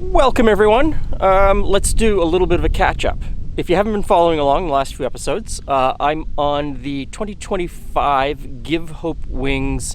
Welcome everyone. Let's do a little bit of a catch-up. If you haven't been following along the last few episodes, I'm on the 2025 Give Hope Wings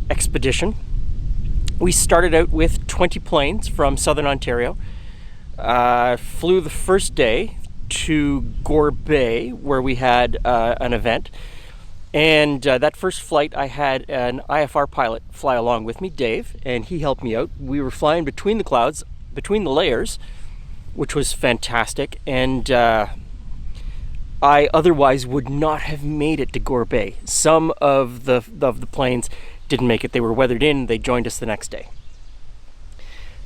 expedition. We started out with 20 planes from Southern Ontario. Flew the first day to Gore Bay, where we had an event. And that first flight, I had an IFR pilot fly along with me, Dave, and he helped me out. We were flying between the clouds, between the layers, which was fantastic. And I otherwise would not have made it to Gore Bay. Some of the planes didn't make it. They were weathered in. They joined us the next day.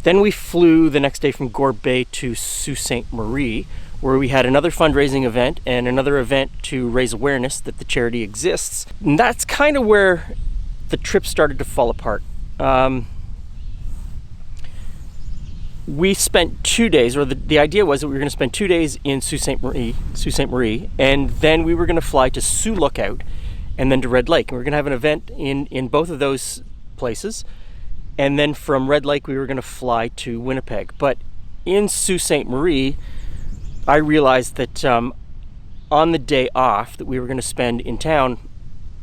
Then we flew the next day from Gore Bay to Sault Ste Marie, where we had another fundraising event and another event to raise awareness that the charity exists. And that's kind of where the trip started to fall apart. We spent 2 days, or the idea was that we were going to spend 2 days in Sault Ste Marie, and then we were going to fly to Sioux Lookout and then to Red Lake. And we were going to have an event in both of those places. And then from Red Lake, we were going to fly to Winnipeg. But in Sault Ste Marie, I realized that on the day off that we were going to spend in town,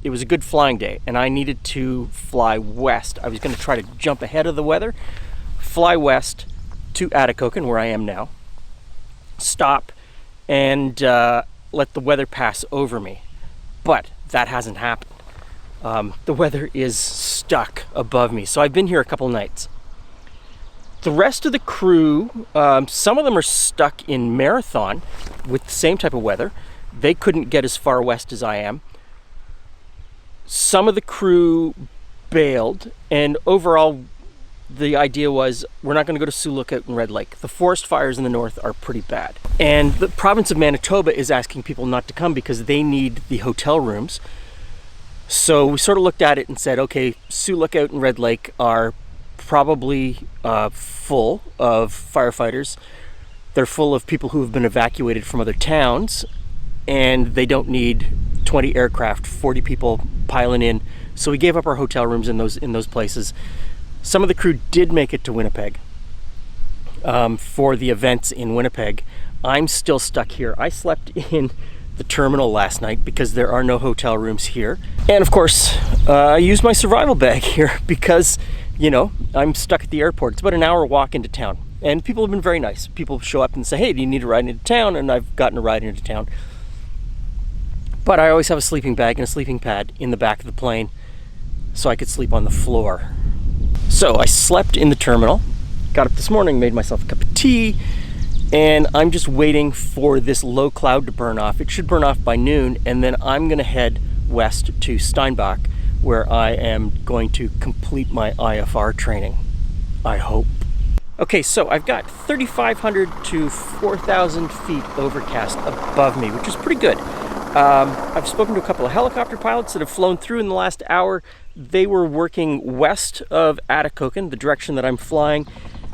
it was a good flying day, and I needed to fly west. I was going to try to jump ahead of the weather, fly west to Atikokan, where I am now, stop, and let the weather pass over me. But that hasn't happened. The weather is stuck above me, so I've been here a couple nights. The rest of the crew, some of them are stuck in Marathon with the same type of weather. They couldn't get as far west as I am. Some of the crew bailed, and overall the idea was we're not going to go to Sioux Lookout and Red Lake. The forest fires in the north are pretty bad. And the province of Manitoba is asking people not to come because they need the hotel rooms. So we sort of looked at it and said, okay, Sioux Lookout and Red Lake are probably full of firefighters. They're full of people who have been evacuated from other towns, and they don't need 20 aircraft, 40 people piling in. So we gave up our hotel rooms in those places. Some of the crew did make it to Winnipeg for the events in Winnipeg. I'm still stuck here. I slept in the terminal last night because there are no hotel rooms here. And of course, I used my survival bag here because, you know, I'm stuck at the airport. It's about an hour walk into town. And people have been very nice. People show up and say, hey, do you need a ride into town? And I've gotten a ride into town. But I always have a sleeping bag and a sleeping pad in the back of the plane so I could sleep on the floor. So I slept in the terminal, got up this morning, made myself a cup of tea, and I'm just waiting for this low cloud to burn off. It should burn off by noon, and then I'm gonna head west to Steinbach, where I am going to complete my IFR training, I hope. Okay, so I've got 3,500 to 4,000 feet overcast above me, which is pretty good. I've spoken to a couple of helicopter pilots that have flown through in the last hour. They were working west of Atikokan, the direction that I'm flying,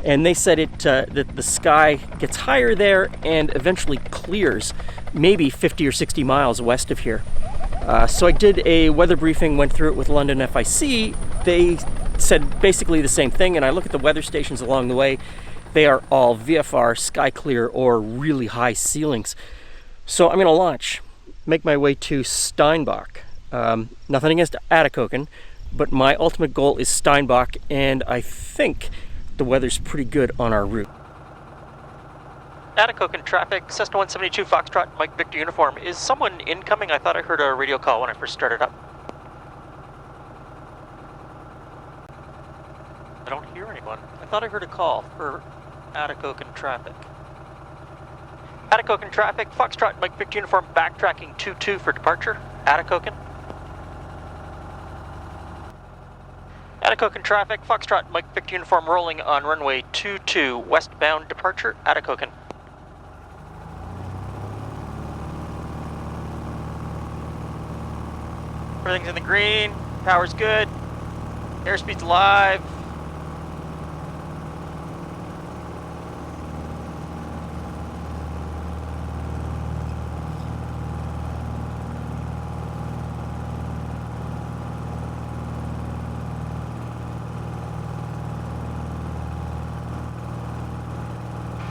and they said that the sky gets higher there and eventually clears, maybe 50 or 60 miles west of here. So I did a weather briefing, went through it with London FIC. They said basically the same thing, and I look at the weather stations along the way. They are all VFR, sky clear, or really high ceilings. So I'm going to launch, make my way to Steinbach. Nothing against Atikokan, but my ultimate goal is Steinbach, and I think the weather's pretty good on our route. Atikokan traffic, Cessna 172 Foxtrot, Mike Victor Uniform. Is someone incoming? I thought I heard a radio call when I first started up. I don't hear anyone. I thought I heard a call for Atikokan traffic. Atikokan traffic, Foxtrot, Mike Victor Uniform, backtracking 22 for departure, Atikokan. Atikokan traffic, Foxtrot, Mike Victor Uniform, rolling on runway 22, westbound departure, Atikokan. Everything's in the green, power's good, airspeed's alive.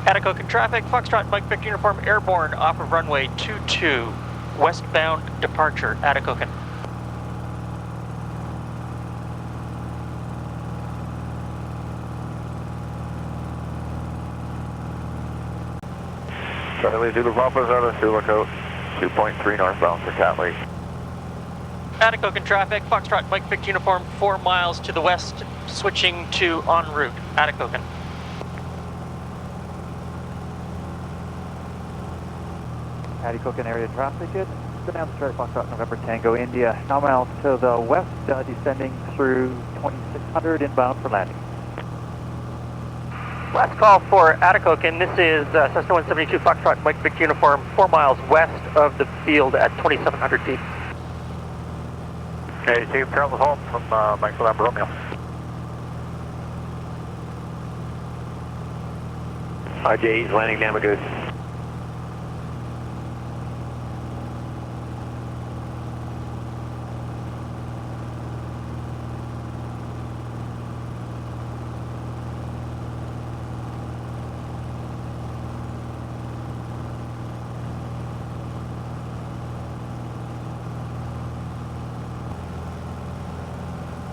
Atikokan traffic, Foxtrot Mike Victor Uniform airborne off of runway 22, westbound departure, Atikokan. Charlie Zulu Papa Zeta, Zulu Lookout, 2.3 northbound for Cat Lake. Atikokan traffic, Foxtrot Mike Victor Uniform 4 miles to the west, switching to en route, Atikokan. Atikokan area traffic, good. Go down the straight, Foxtrot November Tango India. Now miles to the west, descending through 2600 inbound for landing. Last call for Atikokan. This is Cessna 172 Foxtrot Mike Victor Uniform 4 miles west of the field at 2700 feet. Okay, Chief Charles Holmes from Mike November Romeo. RJ's landing damn good.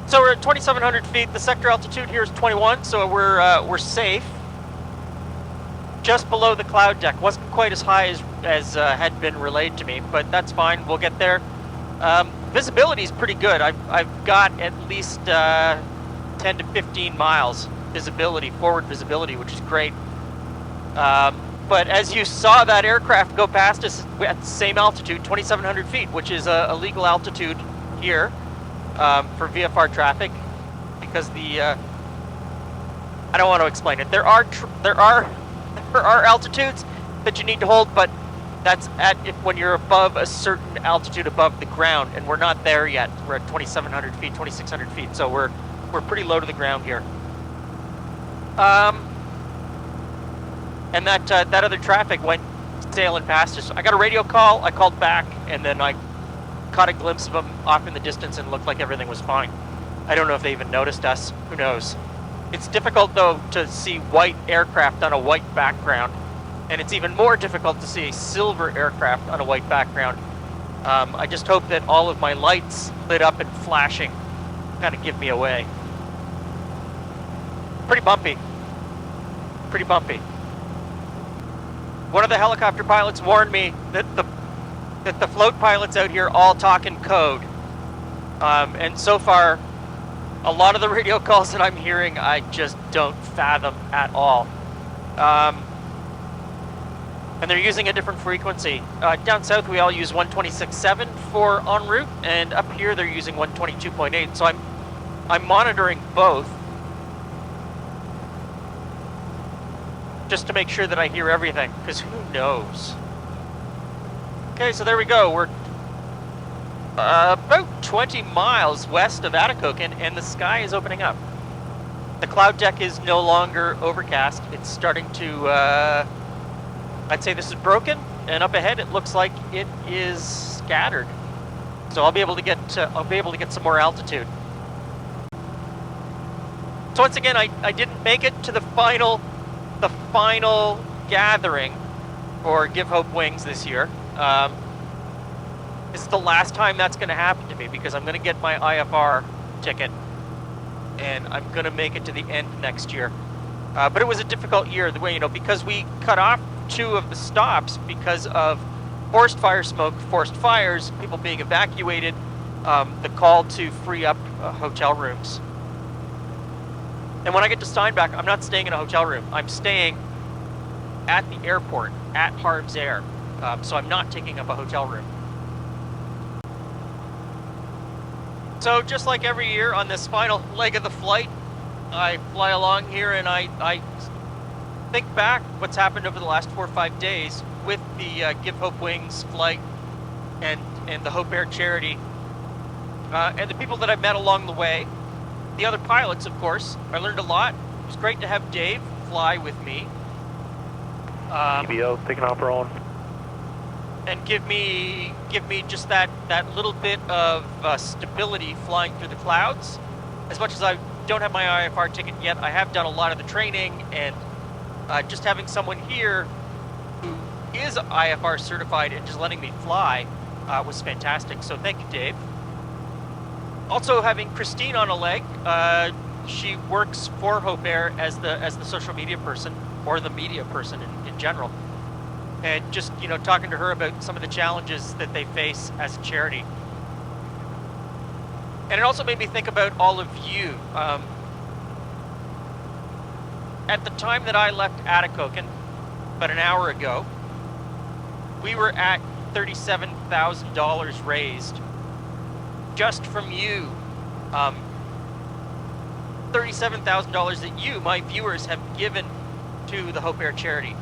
So we're at 2,700 feet. The sector altitude here is 21, so we're safe. Just below the cloud deck. Wasn't quite as high as had been relayed to me, but that's fine. We'll get there. Visibility is pretty good. I've got at least 10 to 15 miles visibility, forward visibility, which is great. But as you saw that aircraft go past us at the same altitude, 2,700 feet, which is a legal altitude here. For VFR traffic, because I don't want to explain it. There are altitudes that you need to hold, but that's when you're above a certain altitude above the ground, and we're not there yet. We're at 2,700 feet, 2,600 feet, so we're pretty low to the ground here. And that other traffic went sailing past us. I got a radio call. I called back, and then I caught a glimpse of them off in the distance and looked like everything was fine. I don't know if they even noticed us. Who knows? It's difficult, though, to see white aircraft on a white background, and it's even more difficult to see a silver aircraft on a white background. I just hope that all of my lights lit up and flashing kind of give me away. Pretty bumpy. Pretty bumpy. One of the helicopter pilots warned me that the float pilots out here all talk in code. And so far, a lot of the radio calls that I'm hearing, I just don't fathom at all. And they're using a different frequency. Down south, we all use 126.7 for en route, and up here they're using 122.8. So I'm monitoring both, just to make sure that I hear everything, because who knows? Okay, so there we go. We're about 20 miles west of Atikokan, and the sky is opening up. The cloud deck is no longer overcast. It's starting to, I'd say this is broken, and up ahead it looks like it is scattered. So I'll be able to get some more altitude. So once again, I didn't make it to the final gathering for Give Hope Wings this year. This is the last time that's going to happen to me, because I'm going to get my IFR ticket and I'm going to make it to the end next year. But it was a difficult year, the way, because we cut off 2 of the stops because of forest fire smoke, forest fires, people being evacuated, the call to free up hotel rooms. And when I get to Steinbach, I'm not staying in a hotel room. I'm staying at the airport, at Harv's Air. So I'm not taking up a hotel room. So just like every year on this final leg of the flight, I fly along here and I think back what's happened over the last 4 or 5 days with the Give Hope Wings flight and the Hope Air charity, and the people that I've met along the way. The other pilots, of course. I learned a lot. It was great to have Dave fly with me. EBO taking off our own. And give me just that little bit of stability flying through the clouds. As much as I don't have my IFR ticket yet, I have done a lot of the training, and just having someone here who is IFR certified and just letting me fly was fantastic. So thank you, Dave. Also having Christine on a leg. She works for Hope Air as the social media person, or the media person in general. And just, talking to her about some of the challenges that they face as a charity. And it also made me think about all of you. At the time that I left Atikokan, about an hour ago, we were at $37,000 raised just from you. $37,000 that you, my viewers, have given to the Hope Air charity.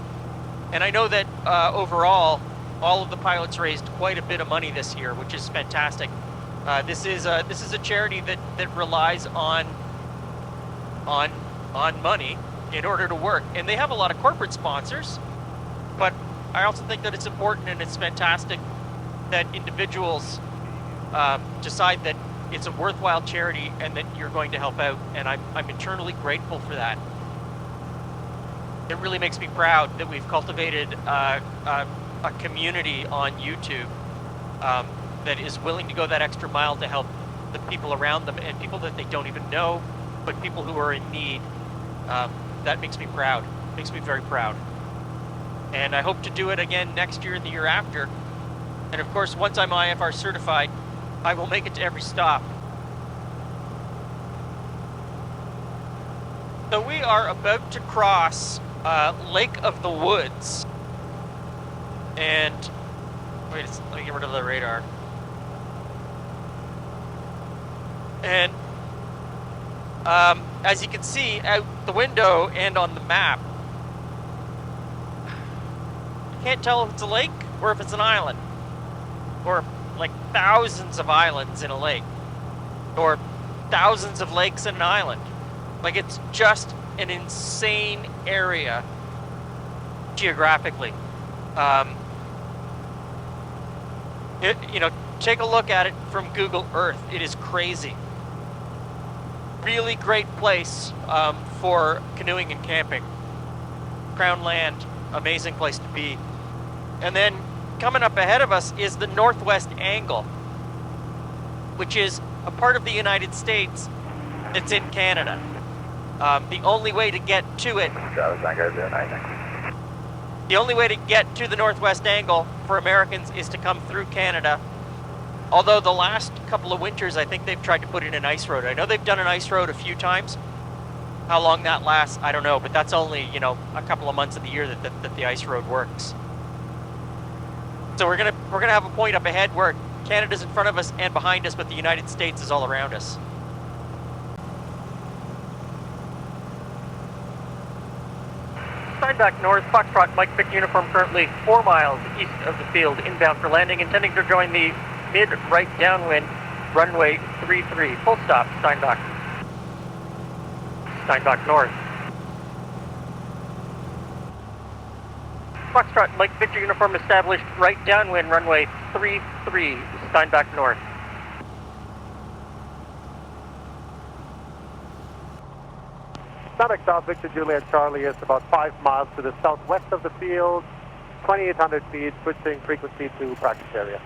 And I know that overall, all of the pilots raised quite a bit of money this year, which is fantastic. This is a charity that relies on money in order to work, and they have a lot of corporate sponsors. But I also think that it's important and it's fantastic that individuals decide that it's a worthwhile charity and that you're going to help out, and I'm eternally grateful for that. It really makes me proud that we've cultivated a community on YouTube that is willing to go that extra mile to help the people around them and people that they don't even know, but people who are in need. That makes me proud. Makes me very proud. And I hope to do it again next year and the year after. And of course, once I'm IFR certified, I will make it to every stop. So we are about to cross Lake of the Woods. And wait, let me get rid of the radar. And as you can see out the window and on the map, I can't tell if it's a lake or if it's an island, or like thousands of islands in a lake, or thousands of lakes in an island. Like, it's just an insane area geographically. Take a look at it from Google Earth. It is crazy. Really great place for canoeing and camping. Crown Land, amazing place to be. And then coming up ahead of us is the Northwest Angle, which is a part of the United States that's in Canada. The only way to get to it, the only way to get to the Northwest Angle for Americans is to come through Canada. Although the last couple of winters, I think they've tried to put in an ice road. I know they've done an ice road a few times. How long that lasts, I don't know, but that's only, a couple of months of the year that the ice road works. So we're gonna have a point up ahead where Canada's in front of us and behind us, but the United States is all around us. Steinbach North, Foxtrot, Mike Vic uniform, currently 4 miles east of the field, inbound for landing, intending to join the mid-right downwind, runway 33. Full stop, Steinbach. Steinbach North. Foxtrot, Mike Victor uniform established, right downwind, runway 33, Steinbach North. Steinbach South, Victor Juliet Charlie is about 5 miles to the southwest of the field, 2,800 feet, switching frequency to practice area.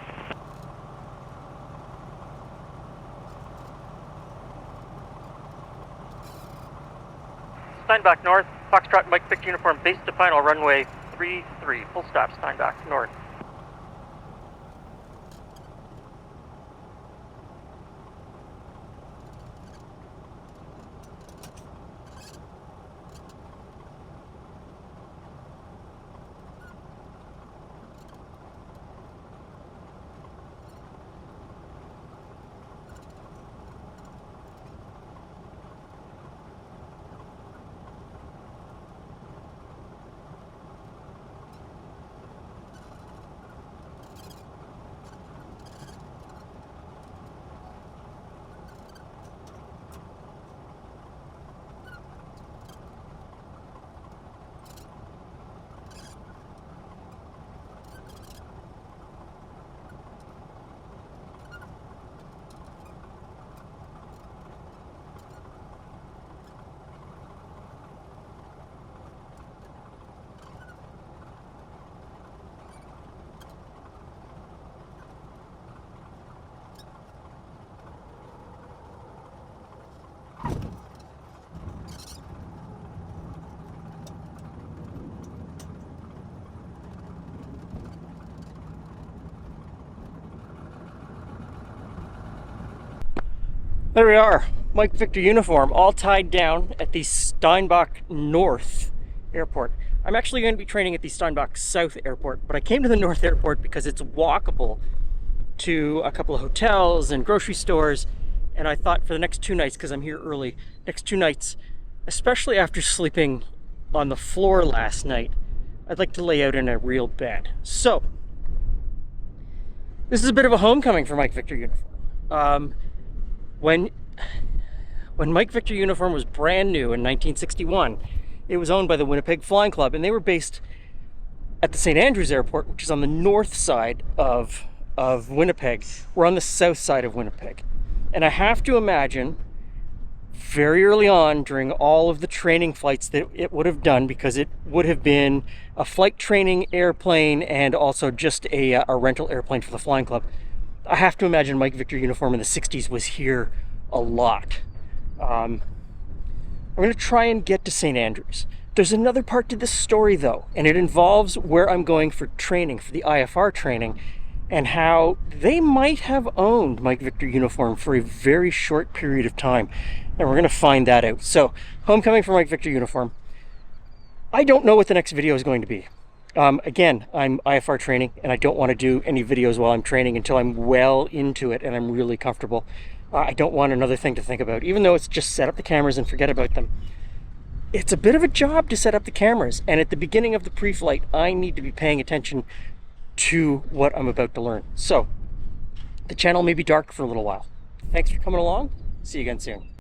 Steinbach North, Foxtrot Mike Victor uniform, base to final, runway 33, full stop, Steinbach North. There we are, Mike Victor uniform, all tied down at the Steinbach North Airport. I'm actually going to be training at the Steinbach South Airport, but I came to the North Airport because it's walkable to a couple of hotels and grocery stores, and I thought for the next 2 nights, because I'm here early, next 2 nights, especially after sleeping on the floor last night, I'd like to lay out in a real bed. So, this is a bit of a homecoming for Mike Victor uniform. When Mike Victor uniform was brand new in 1961, it was owned by the Winnipeg Flying Club, and they were based at the St. Andrews Airport, which is on the north side of Winnipeg. We're on the south side of Winnipeg. And I have to imagine very early on during all of the training flights that it would have done, because it would have been a flight training airplane and also just a rental airplane for the Flying Club. I have to imagine Mike Victor uniform in the 60s was here a lot. I'm going to try and get to St. Andrews. There's another part to this story though, and it involves where I'm going for training, for the IFR training, and how they might have owned Mike Victor uniform for a very short period of time. And we're going to find that out. So, homecoming for Mike Victor uniform. I don't know what the next video is going to be. Again, I'm IFR training, and I don't want to do any videos while I'm training until I'm well into it and I'm really comfortable. I don't want another thing to think about. Even though it's just set up the cameras and forget about them, it's a bit of a job to set up the cameras. And at the beginning of the pre-flight, I need to be paying attention to what I'm about to learn. So, the channel may be dark for a little while. Thanks for coming along. See you again soon.